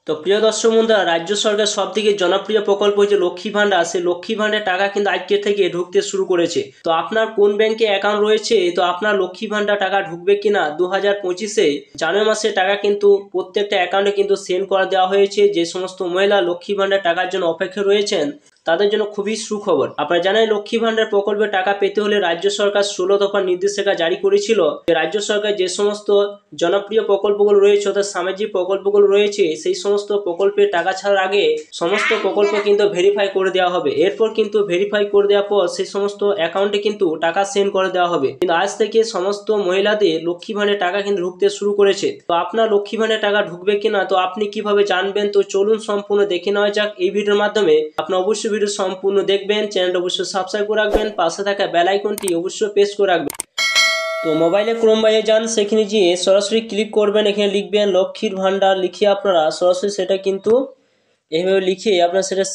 তো প্রিয় দর্শক বন্ধুরা, রাজ্য সরকার সবথেকে জনপ্রিয় প্রকল্প হচ্ছে লক্ষ্মী ভান্ডার। সেই লক্ষ্মী ভান্ডার টাকা কিন্তু আজকে থেকে ঢুকতে শুরু করেছে। তো আপনার কোন ব্যাংকে অ্যাকাউন্ট রয়েছে, তো আপনার লক্ষ্মী ভান্ডার টাকা ঢুকবে কিনা 2025-এ জানুয়ারি মাসে টাকা কিন্তু প্রত্যেকটা অ্যাকাউন্টে কিন্তু সেন্ড করে দেওয়া হয়েছে। যে সমস্ত মহিলা লক্ষ্মী ভান্ডার টাকার জন্য অপেক্ষায় রয়েছেন তাদের জন্য খুবই সুখবর। আপনারা জানেন, লক্ষ্মী ভান্ডার প্রকল্পে টাকা পেতে হলে রাজ্য সরকার 16 দফা নির্দেশিকা জারি করেছিল। রাজ্য সরকার যে সমস্ত জনপ্রিয় প্রকল্পগুলো রয়েছে অর্থাৎ সামাজিক প্রকল্পগুলো রয়েছে, সেই সমস্ত প্রকল্পের টাকা ছাড়ার আগে সমস্ত প্রকল্প কিন্তু ভেরিফাই করে দেওয়া হবে। এরপর কিন্তু ভেরিফাই করে দেওয়ার পর সেই সমস্ত অ্যাকাউন্টে কিন্তু টাকা সেন্ড করে দেওয়া হবে। কিন্তু আজ থেকে সমস্ত মহিলাদের লক্ষ্মী ভান্ডারের টাকা কিন্তু ঢুকতে শুরু করেছে। তো আপনার লক্ষ্মী ভান্ডারের টাকা ঢুকবে কিনা, তো আপনি কিভাবে জানবেন, তো চলুন সম্পূর্ণ দেখে নেওয়া যাক এই ভিডিওর মাধ্যমে। আপনি অবশ্যই ভিডিও সম্পূর্ণ দেখবেন, চ্যানেলটা অবশ্যই সাবস্ক্রাইব করে রাখবেন, পাশে থাকা বেল আইকনটি অবশ্যই প্রেস করে রাখবেন। তো মোবাইলে ক্রোম বাইরে যান, সেখানে গিয়ে সরাসরি ক্লিক করবেন, এখানে লিখবেন লক্ষ্মীর ভান্ডার, লিখে আপনারা সরাসরি সেটা কিন্তু এইভাবে লিখে আপনারা সেটা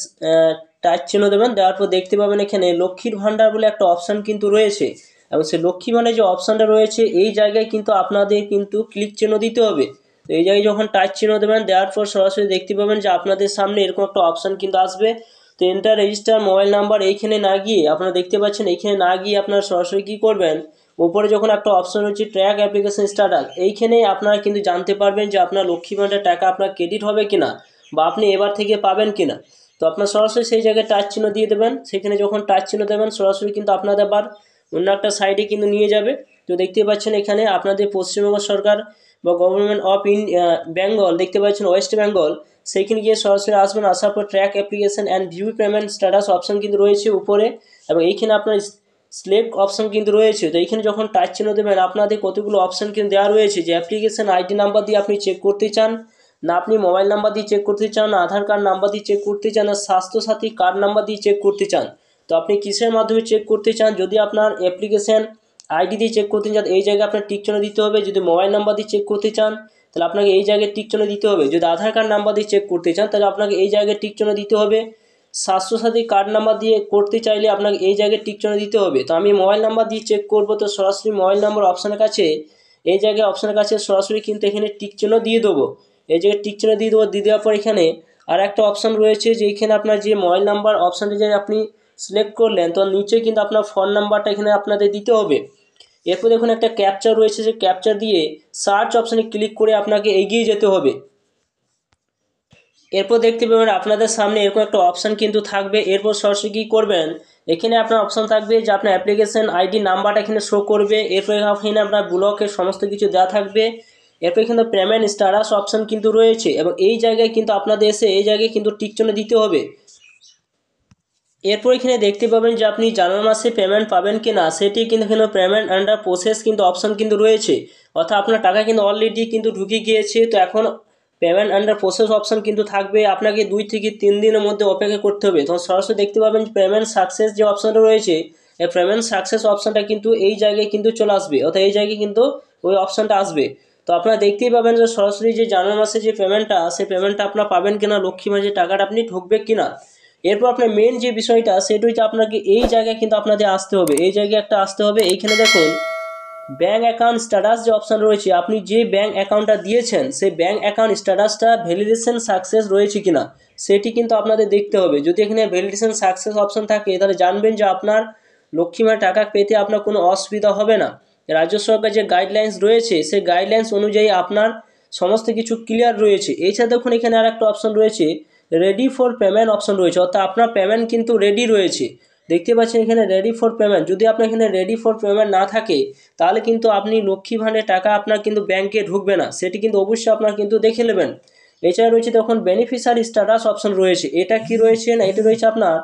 টাচ চিহ্ন দেবেন। দেওয়ার পর দেখতে পাবেন এখানে লক্ষ্মীর ভান্ডার বলে একটা অপশান কিন্তু রয়েছে, এবং সেই লক্ষ্মী ভান্ডার যে অপশানটা রয়েছে এই জায়গায় কিন্তু আপনাদের কিন্তু ক্লিক চিহ্ন দিতে হবে। তো এই জায়গায় যখন টাচ চিহ্ন দেবেন, দেওয়ার পর সরাসরি দেখতে পাবেন যে আপনাদের সামনে এরকম একটা অপশান কিন্তু আসবে। তো এন্টার রেজিস্টার মোবাইল নাম্বার, এইখানে না গিয়ে আপনারা দেখতে পাচ্ছেন, এইখানে না গিয়ে আপনারা সরাসরি কী করবেন, উপরে যখন একটা অপশন রয়েছে ট্র্যাক অ্যাপ্লিকেশন স্ট্যাটাস, এইখানেই আপনারা কিন্তু জানতে পারবেন যে আপনার লক্ষ্মী ভান্ডার টাকা আপনার ক্রেডিট হবে কিনা বা আপনি এবার থেকে পাবেন কিনা। তো আপনার সরাসরি সেই জায়গায় টাচ চিহ্ন দিয়ে দেবেন। সেখানে যখন টাচ চিহ্ন দেবেন সরাসরি কিন্তু আপনাদের আবার অন্য একটা সাইডে কিন্তু নিয়ে যাবে। তো দেখতে পাচ্ছেন এখানে আপনাদের পশ্চিমবঙ্গ সরকার বা গভর্নমেন্ট অফ বেঙ্গল, দেখতে পাচ্ছেন ওয়েস্ট বেঙ্গল, সেইখানে গিয়ে সরাসরি আসবেন। আসার পর track application and view payment status option কিন্তু রয়েছে উপরে, এবং এইখানে আপনার সিলেক্ট অপশন কিন্তু রয়েছে। তো এইখানে যখন টাচ চিহ্ন দেবেন আপনাদের কতগুলো অপশন কিন্তু দেওয়া রয়েছে, যে অ্যাপ্লিকেশন আইডি নাম্বার দিয়ে আপনি চেক করতে চান, না আপনি মোবাইল নাম্বার দিয়ে চেক করতে চান, না আধার কার্ড নাম্বার দিয়ে চেক করতে চান, না স্বাস্থ্যসাথী কার্ড নাম্বার দিয়ে চেক করতে চান। তো আপনি কিসের মাধ্যমে চেক করতে চান, যদি আপনার অ্যাপ্লিকেশন আইডি দিয়ে চেক করতে চান এই জায়গায় আপনার টিক চিহ্ন দিতে হবে। যদি মোবাইল নাম্বার দিয়ে চেক করতে চান তাহলে আপনাকে এই জায়গায় টিক চিহ্ন দিতে হবে। যদি আধার কার্ড নাম্বার দিয়ে চেক করতে চান তাহলে আপনাকে এই জায়গায় টিক চিহ্ন দিতে হবে। স্বাস্থ্যসাথী কার্ড নাম্বার দিয়ে করতে চাইলে আপনাকে এই জায়গায় টিক চিহ্ন দিতে হবে। তো আমি মোবাইল নাম্বার দিয়ে চেক করব, তো সরাসরি মোবাইল নাম্বার অপশানের কাছে এই জায়গায় অপশানের কাছে সরাসরি কিন্তু এখানে টিক চিহ্ন দিয়ে দেবো। এই জায়গায় টিক চিহ্ন দিয়ে দেবো। দিয়ে দেওয়ার পর এখানে আর একটা অপশান রয়েছে, যে এখানে আপনার যে মোবাইল নাম্বার অপশানটি যে আপনি সিলেক্ট করলেন, তো নিচে কিন্তু আপনার ফোন নাম্বারটা এখানে আপনাদের দিতে হবে। এরপর দেখুন একটা ক্যাপচার রয়েছে, যে ক্যাপচার দিয়ে সার্চ অপশানে ক্লিক করে আপনাকে এগিয়ে যেতে হবে। এরপর দেখতে পাবেন আপনাদের সামনে এরকম একটা অপশান কিন্তু থাকবে। এরপর সরাসরি কী করবেন, এখানে আপনার অপশান থাকবে যে আপনার অ্যাপ্লিকেশন আইডি নাম্বারটা এখানে শো করবে। এরপর এখানে আপনার ব্লকের সমস্ত কিছু দেওয়া থাকবে। এরপর কিন্তু পেমেন্ট স্ট্যাটাস অপশান কিন্তু রয়েছে, এবং এই জায়গায় কিন্তু আপনাদের এসে এই জায়গায় কিন্তু টিক চিহ্ন দিতে হবে। এরপর এখানে দেখতে পাবেন যে আপনি জানুয়ারি মাসে পেমেন্ট পাবেন কি না, সেটি কিন্তু এখানে পেমেন্ট আন্ডার প্রসেস কিন্তু অপশান কিন্তু রয়েছে, অর্থাৎ আপনার টাকা কিন্তু অলরেডি কিন্তু ঢুকে গিয়েছে। তো এখন পেমেন্ট আন্ডার প্রসেস অপশান কিন্তু থাকবে, আপনাকে 2 থেকে 3 দিনের মধ্যে অপেক্ষা করতে হবে। তখন সরাসরি দেখতে পাবেন পেমেন্ট সাকসেস যে অপশানটা রয়েছে, এই পেমেন্ট সাকসেস অপশানটা কিন্তু এই জায়গায় কিন্তু চলে আসবে, অর্থাৎ এই জায়গায় কিন্তু ওই অপশানটা আসবে। তো আপনারা দেখতেই পাবেন যে সরাসরি যে জানুয়ারি মাসে যে পেমেন্টটা, সেই পেমেন্টটা আপনারা পাবেন কিনা, লক্ষ্মী মাসের টাকাটা আপনি ঢুকবে কিনা। এরপর আপনার মেন যে বিষয়টা সেটা হচ্ছে আপনাকে এই জায়গায় কিন্তু আপনাদের আসতে হবে, এই জায়গায় একটা আসতে হবে। এইখানে দেখুন ব্যাঙ্ক অ্যাকাউন্ট স্ট্যাটাস যে অপশান রয়েছে, আপনি যে ব্যাঙ্ক অ্যাকাউন্টটা দিয়েছেন সেই ব্যাঙ্ক অ্যাকাউন্ট স্ট্যাটাসটা ভ্যালিডেশন সাকসেস রয়েছে কিনা সেটি কিন্তু আপনাদের দেখতে হবে। যদি এখানে ভ্যালিডেশন সাকসেস অপশান থাকে তাহলে জানবেন যে আপনার লক্ষ্মী ভান্ডার টাকা পেতে আপনার কোনো অসুবিধা হবে না। রাজ্য সরকার যে গাইডলাইন্স রয়েছে সেই গাইডলাইন্স অনুযায়ী আপনার সমস্ত কিছু ক্লিয়ার রয়েছে। এছাড়া দেখুন এখানে আর একটা অপশান রয়েছে, রেডি ফর পেমেন্ট অপশান রয়েছে, অর্থাৎ আপনার পেমেন্ট কিন্তু রেডি রয়েছে। দেখতে পাচ্ছেন এখানে রেডি ফর পেমেন্ট, যদি আপনার এখানে রেডি ফর পেমেন্ট না থাকে তাহলে কিন্তু আপনি লক্ষ্মী ভান্ডারের টাকা আপনার কিন্তু ব্যাংকে ঢুকবে না, সেটি কিন্তু অবশ্যই আপনার কিন্তু দেখে নেবেন। এছাড়া রয়েছে তখন বেনিফিশিয়ারি স্ট্যাটাস অপশন রয়েছে, এটা কি রয়েছে না, এটা রয়েছে আপনার,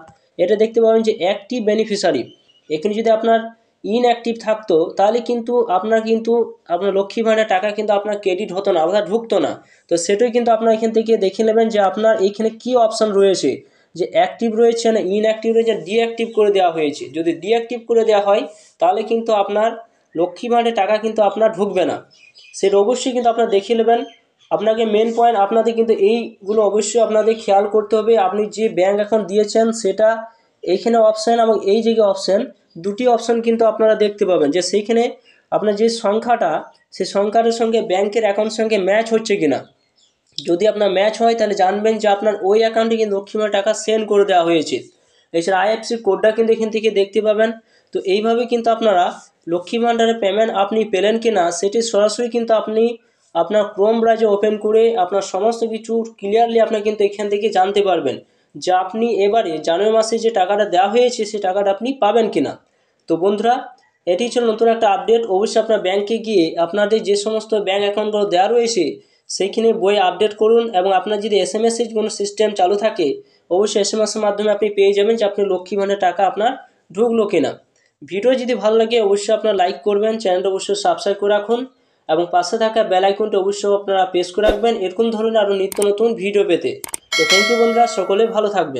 এটা দেখতে পাবেন যে অ্যাক্টিভ বেনিফিশিয়ারি। এখানে যদি আপনার ইনঅ্যাক্টিভ থাকতো তাহলে কিন্তু আপনার লক্ষ্মী ভান্ডারের টাকা কিন্তু আপনার ক্রেডিট হতো না, অর্থাৎ ঢুকতো না। তো সেটাই কিন্তু আপনার এখান থেকে দেখে নেবেন যে আপনার এইখানে কি অপশান রয়েছে, যে অ্যাক্টিভ রয়েছে না ইনঅ্যাক্টিভ রয়েছে, ডিঅ্যাক্টিভ করে দেওয়া হয়েছে। যদি ডিঅ্যাক্টিভ করে দেওয়া হয় তাহলে কিন্তু আপনার লক্ষ্মী ভান্ডারের টাকা কিন্তু আপনার ঢুকবে না, সেটা অবশ্যই কিন্তু আপনারা দেখে নেবেন। আপনাকে মেন পয়েন্ট আপনাদের কিন্তু এইগুলো অবশ্যই আপনাদের খেয়াল করতে হবে। আপনি যে ব্যাঙ্ক অ্যাকাউন্ট দিয়েছেন সেটা এইখানে অপশান এবং এই জায়গায় অপশান, দুটি অপশান কিন্তু আপনারা দেখতে পাবেন যে সেইখানে আপনার যে সংখ্যাটা সেই সংখ্যাটার সঙ্গে ব্যাংকের অ্যাকাউন্টের সঙ্গে ম্যাচ হচ্ছে কিনা। যদি আপনার ম্যাচ হয় তাহলে জানবেন যে আপনার ওই অ্যাকাউন্টে কিন্তু লক্ষ্মী ভাণ্ডার টাকা সেন্ড করে দেওয়া হয়েছে। এছাড়া আইএফএসসি কোডটা কিন্তু এখান থেকে দেখতে পাবেন। তো এইভাবে কিন্তু আপনারা লক্ষ্মী ভাণ্ডারের পেমেন্ট আপনি পেলেন কি না সেটি সরাসরি কিন্তু আপনি আপনার ক্রোম ব্রাউজার ওপেন করে আপনার সমস্ত কিছু ক্লিয়ারলি আপনি কিন্তু এখান থেকে জানতে পারবেন যে আপনি এবারে জানুয়ারি মাসে যে টাকাটা দেওয়া হয়েছে সেই টাকাটা আপনি পাবেন কিনা। তো বন্ধুরা, এটি ছিল নতুন একটা আপডেট। অবশ্যই আপনার ব্যাংকে গিয়ে আপনাদের যে সমস্ত ব্যাংক অ্যাকাউন্টগুলো দেওয়া রয়েছে সেইখানে বই আপডেট করুন, এবং আপনার যদি এসএমএসের কোনো সিস্টেম চালু থাকে অবশ্যই এসএমএসের মাধ্যমে আপনি পেয়ে যাবেন যে আপনি লক্ষ্মী ভাণ্ডার টাকা আপনার ঢুকলো কিনা। ভিডিও যদি ভালো লাগে অবশ্যই আপনারা লাইক করবেন, চ্যানেলটা অবশ্যই সাবস্ক্রাইব করে রাখুন এবং পাশে থাকা বেল আইকনটা অবশ্যই আপনারা প্রেস করে রাখবেন এরকম ধরনের আরও নিত্য নতুন ভিডিও পেতে। তো থ্যাংক ইউ বন্ধুরা, সকলে ভালো থাকবেন।